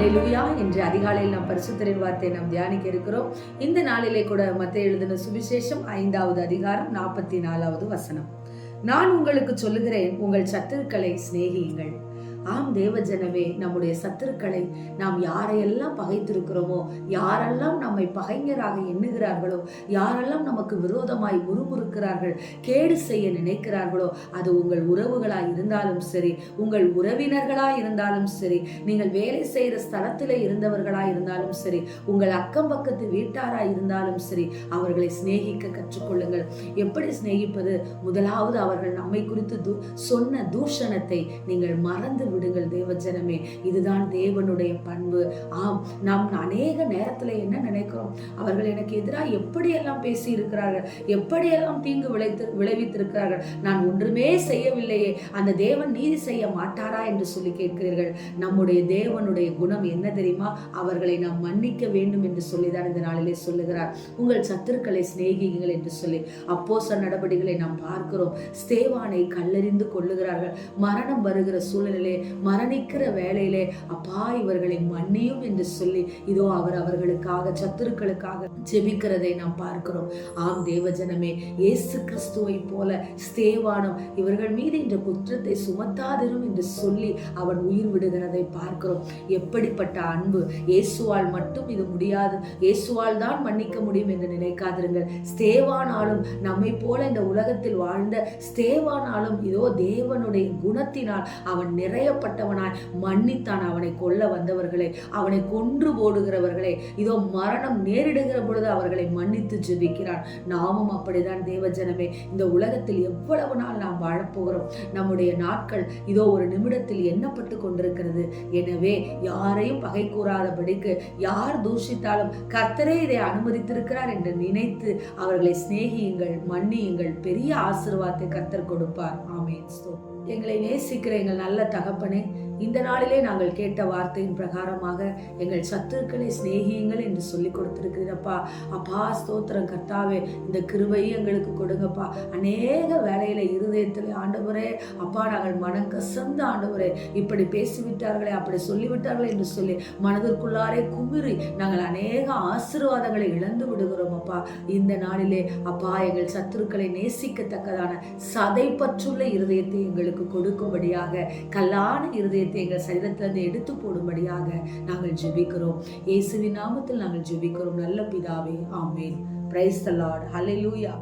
ஹல்லேலூயா. இன்று அதிகாலையில் நாம் பரிசுத்தரின் வார்த்தையை நாம் தியானிக்க இருக்கிறோம். இந்த நாளிலே கூட மத்தேயு எழுதின சுவிசேஷம் 5வது அதிகாரம் 44வது வசனம். நான் உங்களுக்கு சொல்லுகிறேன், உங்கள் சத்துருக்களை சிநேகியுங்கள். ஆம் தேவஜனமே, நம்முடைய சத்துருக்களை நாம் யாரையெல்லாம் பகைத்திருக்கிறோமோ, யாரெல்லாம் நம்மை பகைஞராக எண்ணுகிறார்களோ, யாரெல்லாம் நமக்கு விரோதமாய் முறுமுறுக்கிறார்கள், கேடு செய்ய நினைக்கிறார்களோ, அது உங்கள் உறவுகளாய் இருந்தாலும் சரி, உங்கள் உறவினர்களாய் இருந்தாலும் சரி, நீங்கள் வேலை செய்கிற ஸ்தலத்தில் இருந்தவர்களாய் இருந்தாலும் சரி, உங்கள் அக்கம் பக்கத்து வீட்டாராய் இருந்தாலும் சரி, அவர்களை சிநேகிக்க கற்றுக்கொள்ளுங்கள். எப்படி சிநேகிப்பது? முதலாவது அவர்கள் நம்மை குறித்து சொன்ன தூஷணத்தை நீங்கள் மறந்து விடுங்கள் தேவஜனமே. இதுதான் தேவனுடைய பண்பு. ஆம், நாம் அநேக நேரத்துல என்ன நினைக்கிறோம்? அவர்கள் எனக்கு எதிராக எப்படியெல்லாம் பேசி இருக்கிறார்கள், எப்படியெல்லாம் தீங்கு விளைவித்திருக்கிறார்கள், நான் ஒன்றுமே செய்யவில்லையே, அந்த தேவன் நீதி செய்ய மாட்டாரா என்று சொல்லி கேட்கிறீர்கள். நம்முடைய தேவனுடைய குணம் என்ன தெரியுமா? அவர்களை நாம் மன்னிக்க வேண்டும் என்று சொல்லிதான் இந்த நாளிலே சொல்லுகிறார். உங்கள் சத்துருக்களை சிநேகியுங்கள் என்று சொல்லி அப்போஸ்தலர் நடபடிகளை நாம் பார்க்கிறோம். ஸ்தேவானை கல்லெறிந்து கொள்ளுகிறார்கள். மரணம் வருகிற சூழ்நிலை, மரணிக்கிற வேளையிலே, அப்பா இவர்களை மன்னியும் என்று சொல்லி இதோ அவர் அவர்களுக்காக, சத்துருக்களுக்காக ஜெபிக்கிறதை நாம் பார்க்கிறோம். ஆம் தேவஜனமே, இயேசு கிறிஸ்துவை போல ஸ்தேவானம் இவர்கள் மீது இந்த குற்றத்தை சுமத்தாதிரும் என்று சொல்லி அவன் உயிர் விடுகிறதை பார்க்கிறோம். எப்படிப்பட்ட அன்பு! இயேசுவால் மட்டும் இது முடியாது, இயேசுவால் தான் மன்னிக்க முடியும் என்று நினைக்காதிருங்கள். ஸ்தேவானாலும் நம்மை போல இந்த உலகத்தில் வாழ்ந்த ஸ்தேவானாலும் இதோ தேவனுடைய குணத்தினால் அவன் நிறையப்பட்டவனாய் மன்னித்தான். அவனை கொல்ல வந்தவர்களை, அவனை கொன்று போடுகிறவர்களை, இதோ மரணம் நேரிடுகிற பொழுது அவர்களை மன்னித்து ஜெபிக்கிறான். நாமும் அப்படிதான் தேவஜனமே. இந்த உலகத்தில் எவ்வளவு நாள் நாம் வாழப்போகிறோம்? நம்முடைய நாட்கள் இதோ ஒரு நிமிடத்தில் எண்ணப்பட்டு கொண்டிருக்கிறது. எனவே யாரையும் பகை கூறாதபடிக்கு, யார் தூஷித்தாலும் கர்த்தரே இதை அனுமதித்திருக்கிறார் என்று நினைத்து அவர்களை சிநேகியுங்கள், மன்னியுங்கள். பெரிய ஆசீர்வாதத்தை கர்த்தர் கொடுப்பார். ஆமென். எங்களை நேசிக்கிற எங்கள் நல்ல தகப்பனே, இந்த நாளிலே நாங்கள் கேட்ட வார்த்தையின் பிரகாரமாக எங்கள் சத்துருக்களை சிநேகியுங்கள் என்று சொல்லி கொடுத்திருக்கிறப்பா. அப்பா ஸ்தோத்திரம் கர்த்தாவே, இந்த கிருபையை எங்களுக்கு கொடுங்கப்பா. அநேக வேலையில இருதயத்தில் ஆண்டவரே அப்பா, நாங்கள் மனம் கசந்த ஆண்டவரே, இப்படி பேசிவிட்டார்களே, அப்படி சொல்லிவிட்டார்களே என்று சொல்லி மனதிற்குள்ளாரே குமிறி நாங்கள் அநேக ஆசீர்வாதங்களை இழந்து விடுகிறோம் அப்பா. இந்த நாளிலே அப்பா, எங்கள் சத்துருக்களை நேசிக்கத்தக்கதான சதை பற்றுள்ள இருதயத்தை எங்களுக்கு கொடுக்கும்படியாக, கல்லான இருதயத்தை எங்கள் சரீரத்திலிருந்து எடுத்து போடும்படியாக நாங்கள் ஜெபிக்கிறோம். இயேசுவின் நாமத்தில் நாங்கள் ஜெபிக்கிறோம் நல்ல பிதாவே. Amen. Praise the lord. Hallelujah.